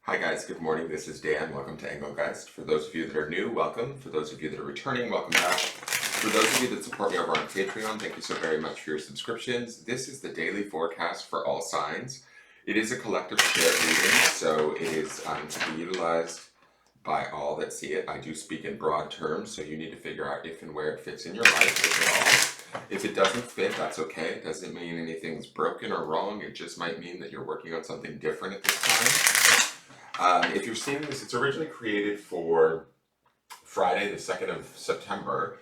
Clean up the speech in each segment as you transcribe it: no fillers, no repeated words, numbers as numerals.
Hi guys, good morning. This is Dan. Welcome to Engelgeist. For those of you that are new, welcome. For those of you that are returning, welcome back. For those of you that support me over on Patreon, thank you so very much for your subscriptions. This is the daily forecast for all signs. It is a collective shared reading, so it is to be utilized by all that see it. I do speak in broad terms, so you need to figure out if and where it fits in your life, if at all. If it doesn't fit, that's okay. It doesn't mean anything's broken or wrong. It just might mean that you're working on something different at this time. If you're seeing this, it's originally created for Friday, the 2nd of September,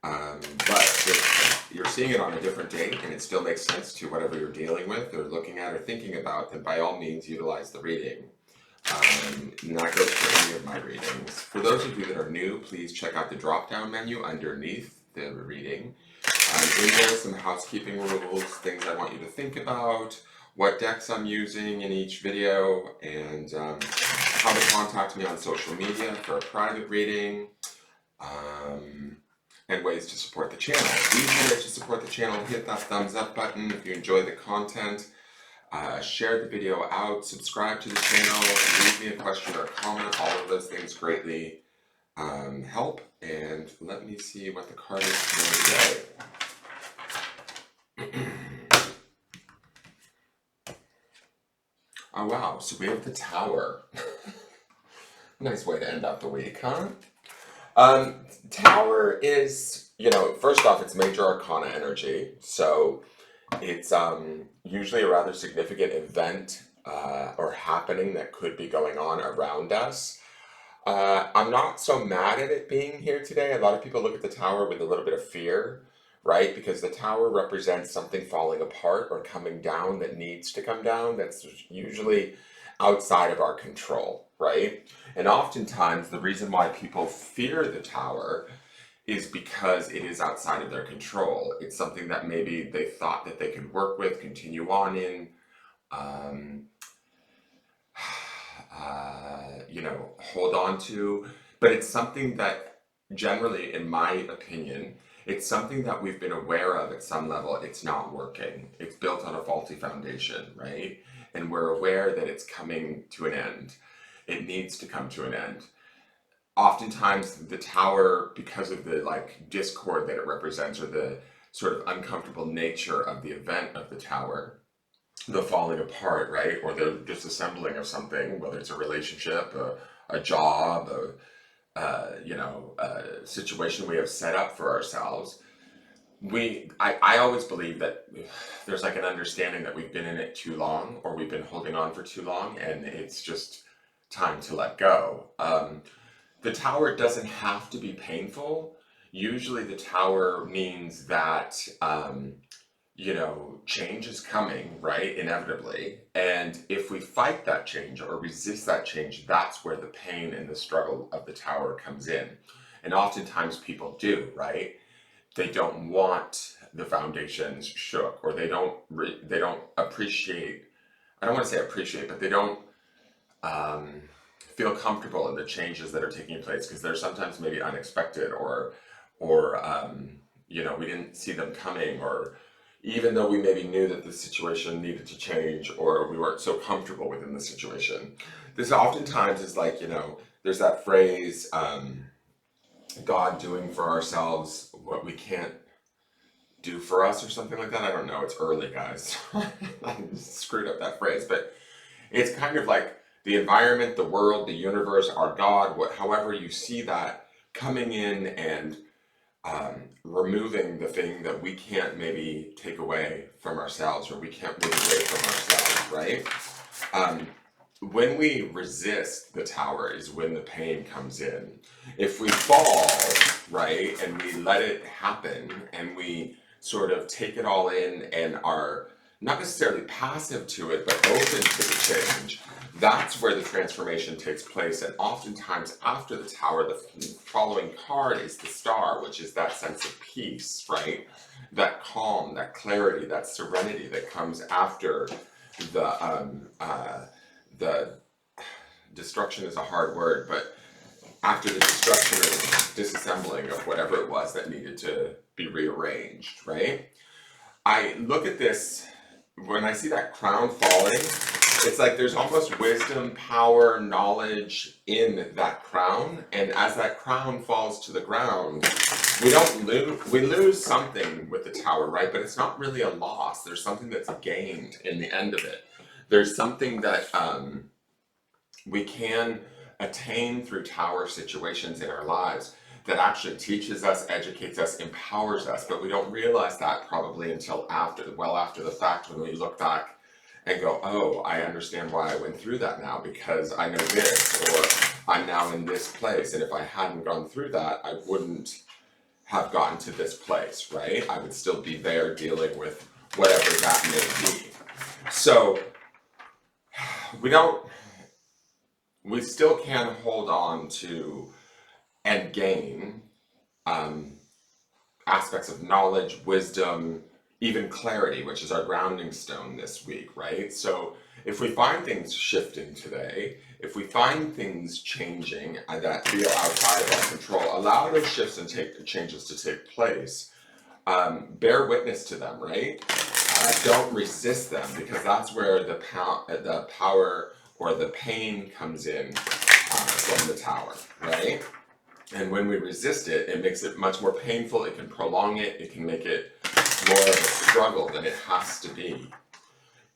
but if you're seeing it on a different date and it still makes sense to whatever you're dealing with or looking at or thinking about, then by all means utilize the reading. Not go for any of my readings. For those of you that are new, please check out the drop-down menu underneath the reading. In there, some housekeeping rules, things I want you to think about, what decks I'm using in each video, and how to contact me on social media for a private reading, and ways to support the channel. Easy ways to support the channel: hit that thumbs up button if you enjoy the content, share the video out, subscribe to the channel, leave me a question or a comment. All of those things greatly help. And let me see what the card is for today. Oh wow, so we have the Tower. Nice way to end out the week, huh? Tower is, first off, it's major arcana energy. So it's usually a rather significant event or happening that could be going on around us. I'm not so mad at it being here today. A lot of people look at the Tower with a little bit of fear, right? Because the Tower represents something falling apart or coming down that needs to come down. That's usually outside of our control, right? And oftentimes the reason why people fear the Tower is because it is outside of their control. It's something that maybe they thought that they could work with, continue on in, hold on to. But it's something that generally, in my opinion, it's something that we've been aware of at some level. It's not working. It's built on a faulty foundation, right? And we're aware that it's coming to an end. It needs to come to an end. Oftentimes the Tower, because of the discord that it represents, or the sort of uncomfortable nature of the event of the Tower, the falling apart, right, or the disassembling of something, whether it's a relationship, a job, a situation we have set up for ourselves, I always believe that there's like an understanding that we've been in it too long, or we've been holding on for too long, and it's just time to let go. The Tower doesn't have to be painful. Usually the Tower means that change is coming, right? Inevitably. And if we fight that change or resist that change, that's where the pain and the struggle of the Tower comes in. And oftentimes people do, right? They don't want the foundations shook, or they don't appreciate, I don't want to say appreciate, but they don't feel comfortable in the changes that are taking place, because they're sometimes maybe unexpected, or we didn't see them coming, or even though we maybe knew that the situation needed to change, or we weren't so comfortable within the situation. This oftentimes is there's that phrase, God doing for ourselves what we can't do for us, or something like that. I don't know. It's early, guys. I screwed up that phrase, but it's kind of like the environment, the world, the universe, our God, however you see that, coming in and removing the thing that we can't maybe take away from ourselves, or we can't move away from ourselves, right? When we resist the Tower is when the pain comes in. If we fall, right, and we let it happen, and we sort of take it all in and are not necessarily passive to it, but open to the change, that's where the transformation takes place. And oftentimes after the Tower, the following card is the Star, which is that sense of peace, right? That calm, that clarity, that serenity that comes after the destruction is a hard word, but after the destruction or disassembling of whatever it was that needed to be rearranged, right? I look at this, when I see that crown falling, it's like there's almost wisdom, power, knowledge in that crown, and as that crown falls to the ground, we don't lose, we lose something with the tower, right? But it's not really a loss. There's something that's gained in the end of it. There's something that we can attain through tower situations in our lives that actually teaches us, educates us, empowers us, but we don't realize that probably until after, well after the fact, when we look back and go, oh, I understand why I went through that now, because I know this, or I'm now in this place, and if I hadn't gone through that, I wouldn't have gotten to this place, right? I would still be there dealing with whatever that may be. So we still can hold on to and gain aspects of knowledge, wisdom, even clarity, which is our grounding stone this week, right? So if we find things shifting today, if we find things changing that feel outside of our control, allow those shifts and changes to take place. Bear witness to them, right? Don't resist them, because that's where the power or the pain comes in from the tower, right? And when we resist it, it makes it much more painful. It can prolong it. It can make it more of a struggle than it has to be.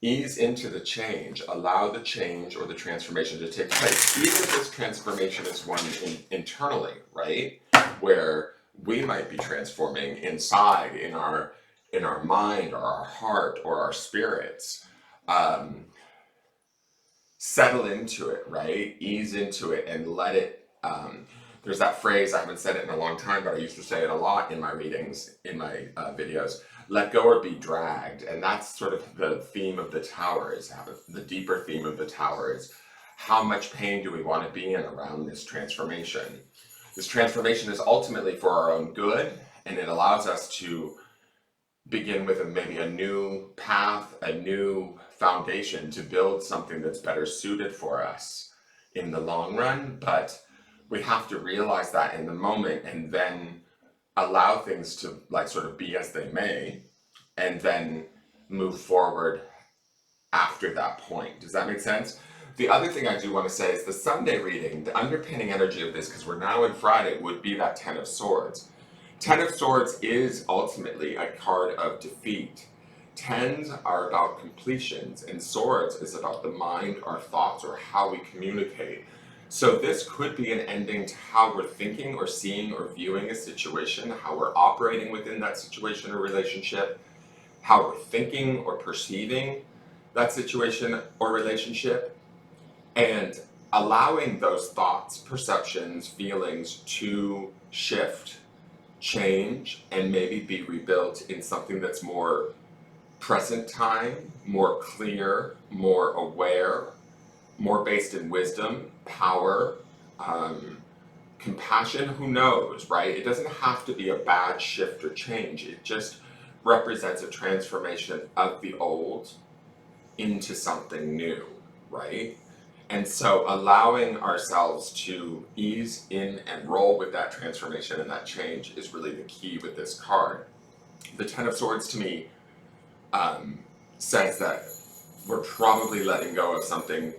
Ease into the change. Allow the change or the transformation to take place. Even if this transformation is one internally, right? Where we might be transforming inside in our mind or our heart or our spirits. Settle into it, right? Ease into it and let it. There's that phrase, I haven't said it in a long time, but I used to say it a lot in my readings, in my videos. Let go or be dragged. And that's sort of the theme of the tower, is the deeper theme of the tower is how much pain do we want to be in around this transformation? This transformation is ultimately for our own good, and it allows us to begin with maybe a new path, a new foundation to build something that's better suited for us in the long run. But we have to realize that in the moment, and then allow things to like sort of be as they may, and then move forward after that point. Does that make sense? The other thing I do want to say is the Sunday reading, the underpinning energy of this, because we're now in Friday, would be that Ten of Swords. Ten of Swords is ultimately a card of defeat. Tens are about completions, and Swords is about the mind, our thoughts, or how we communicate. So this could be an ending to how we're thinking or seeing or viewing a situation, how we're operating within that situation or relationship, how we're thinking or perceiving that situation or relationship, and allowing those thoughts, perceptions, feelings to shift, change, and maybe be rebuilt in something that's more present time, more clear, more aware, more based in wisdom, power, compassion, who knows, right? It doesn't have to be a bad shift or change. It just represents a transformation of the old into something new, right? And so allowing ourselves to ease in and roll with that transformation and that change is really the key with this card. The Ten of Swords to me says that we're probably letting go of something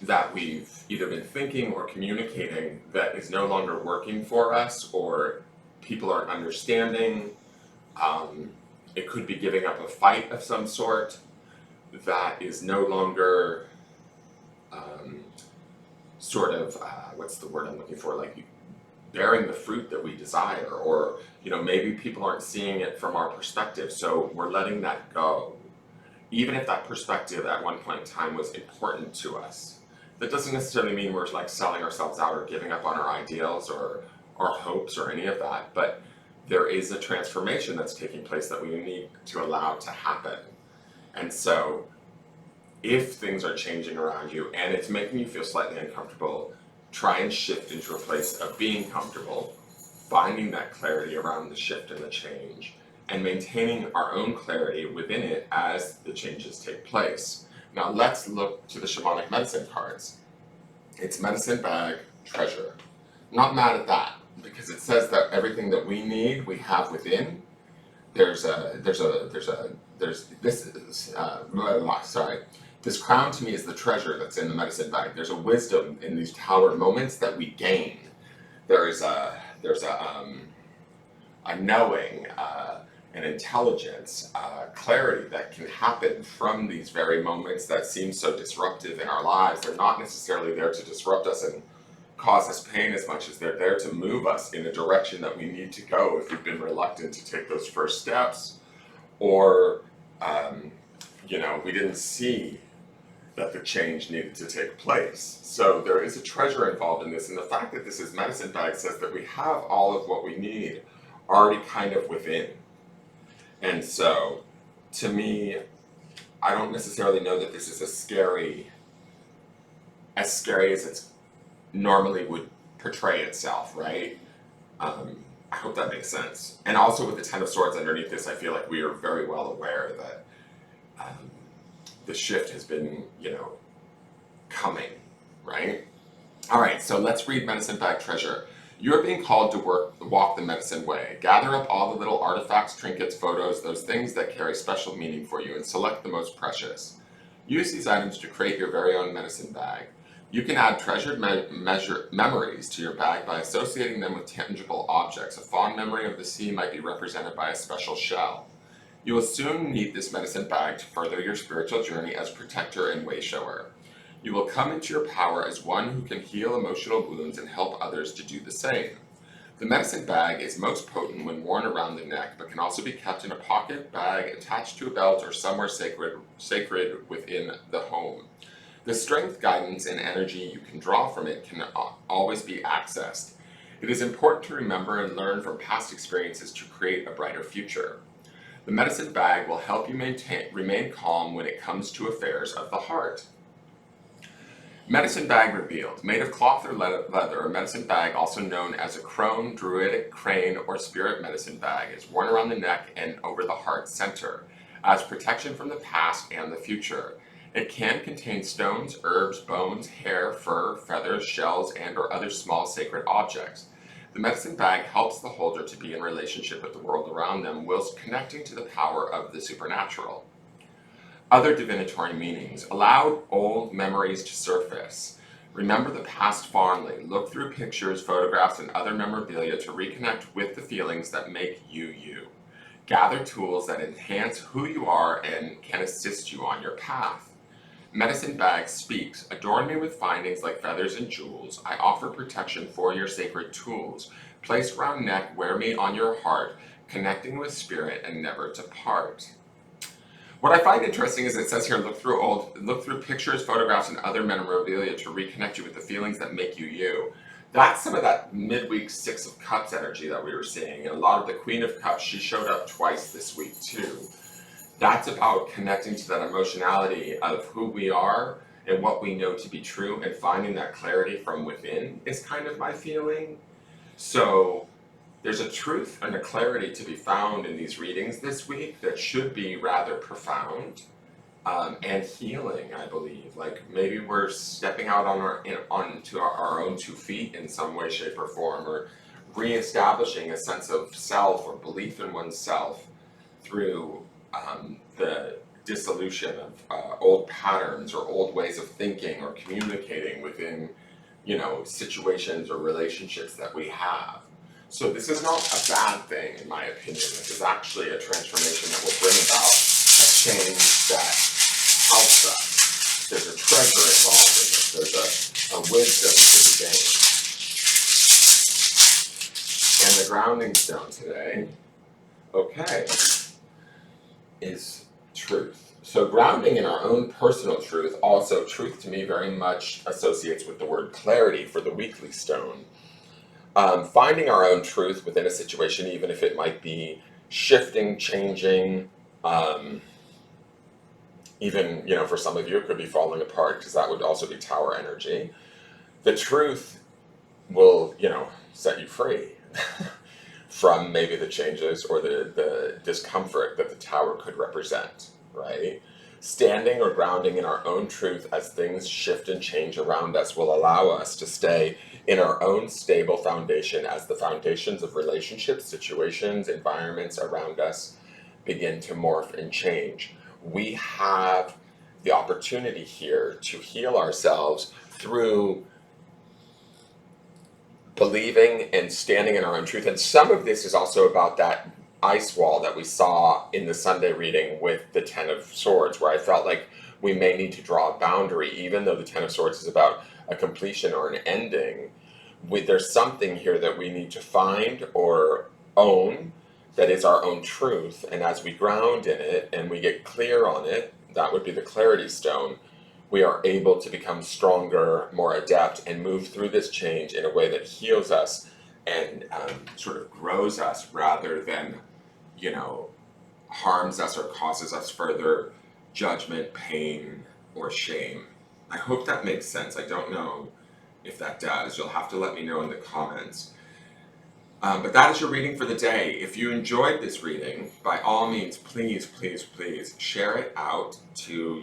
that we've either been thinking or communicating that is no longer working for us, or people aren't understanding. It could be giving up a fight of some sort that is no longer what's the word I'm looking for, like bearing the fruit that we desire, or maybe people aren't seeing it from our perspective, so we're letting that go, even if that perspective at one point in time was important to us. That doesn't necessarily mean we're like selling ourselves out or giving up on our ideals or our hopes or any of that, but there is a transformation that's taking place that we need to allow to happen. And so if things are changing around you and it's making you feel slightly uncomfortable, try and shift into a place of being comfortable, finding that clarity around the shift and the change, and maintaining our own clarity within it as the changes take place. Now let's look to the Shamanic medicine cards. It's medicine bag, treasure. I'm not mad at that, because it says that everything that we need, we have within. This crown to me is the treasure that's in the medicine bag. There's a wisdom in these tower moments that we gain. There's a knowing, an intelligence, clarity that can happen from these very moments that seem so disruptive in our lives. They're not necessarily there to disrupt us and cause us pain as much as they're there to move us in a direction that we need to go if we've been reluctant to take those first steps, or we didn't see that the change needed to take place. So there is a treasure involved in this, and the fact that this is medicine bag says that we have all of what we need already kind of within. And so, to me, I don't necessarily know that this is as scary as it normally would portray itself, right? I hope that makes sense. And also with the Ten of Swords underneath this, I feel like we are very well aware that the shift has been, coming, right? All right, so let's read Medicine Bag Treasure. You are being called to walk the medicine way. Gather up all the little artifacts, trinkets, photos, those things that carry special meaning for you, and select the most precious. Use these items to create your very own medicine bag. You can add treasured memories to your bag by associating them with tangible objects. A fond memory of the sea might be represented by a special shell. You will soon need this medicine bag to further your spiritual journey as protector and way-shower. You will come into your power as one who can heal emotional wounds and help others to do the same. The medicine bag is most potent when worn around the neck, but can also be kept in a pocket, bag, attached to a belt, or somewhere sacred within the home. The strength, guidance, and energy you can draw from it can always be accessed. It is important to remember and learn from past experiences to create a brighter future. The medicine bag will help you remain calm when it comes to affairs of the heart. Medicine bag revealed. Made of cloth or leather, a medicine bag, also known as a crone, druidic, crane, or spirit medicine bag, is worn around the neck and over the heart center as protection from the past and the future. It can contain stones, herbs, bones, hair, fur, feathers, shells, and or other small sacred objects. The medicine bag helps the holder to be in relationship with the world around them whilst connecting to the power of the supernatural. Other divinatory meanings. Allow old memories to surface. Remember the past fondly. Look through pictures, photographs, and other memorabilia to reconnect with the feelings that make you you. Gather tools that enhance who you are and can assist you on your path. Medicine bag speaks. Adorn me with findings like feathers and jewels. I offer protection for your sacred tools. Place around neck, wear me on your heart, connecting with spirit and never to part. What I find interesting is it says here, look through pictures, photographs, and other memorabilia to reconnect you with the feelings that make you you. That's some of that midweek Six of Cups energy that we were seeing. And a lot of the Queen of Cups, she showed up twice this week too. That's about connecting to that emotionality of who we are and what we know to be true and finding that clarity from within is kind of my feeling. So there's a truth and a clarity to be found in these readings this week that should be rather profound and healing, I believe. Like maybe we're stepping out onto our own 2 feet in some way, shape, or form, or reestablishing a sense of self or belief in oneself through the dissolution of old patterns or old ways of thinking or communicating within, situations or relationships that we have. So this is not a bad thing, in my opinion. This is actually a transformation that will bring about a change that helps us. There's a treasure involved in this. There's a wisdom to be gained. And the grounding stone today, is truth. So grounding in our own personal truth, also truth to me very much associates with the word clarity for the weekly stone. Finding our own truth within a situation, even if it might be shifting, changing, even, for some of you, it could be falling apart because that would also be tower energy. The truth will, set you free from maybe the changes or the discomfort that the tower could represent, right? Standing or grounding in our own truth as things shift and change around us will allow us to stay in our own stable foundation as the foundations of relationships, situations, environments around us begin to morph and change. We have the opportunity here to heal ourselves through believing and standing in our own truth. And some of this is also about that ice wall that we saw in the Sunday reading with the Ten of Swords, where I felt like we may need to draw a boundary, even though the Ten of Swords is about a completion or an ending. There's something here that we need to find or own that is our own truth. And as we ground in it and we get clear on it, that would be the clarity stone, we are able to become stronger, more adept, and move through this change in a way that heals us and sort of grows us rather than, harms us or causes us further judgment, pain, or shame. I hope that makes sense. I don't know if that does. You'll have to let me know in the comments. But that is your reading for the day. If you enjoyed this reading, by all means, please, please, please share it out to,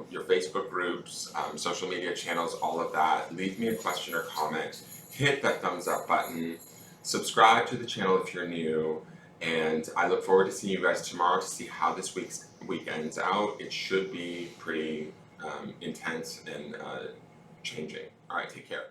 your Facebook groups, social media channels, all of that. Leave me a question or comment. Hit that thumbs up button. Subscribe to the channel if you're new. And I look forward to seeing you guys tomorrow to see how this week ends out. It should be pretty intense and changing. All right, take care.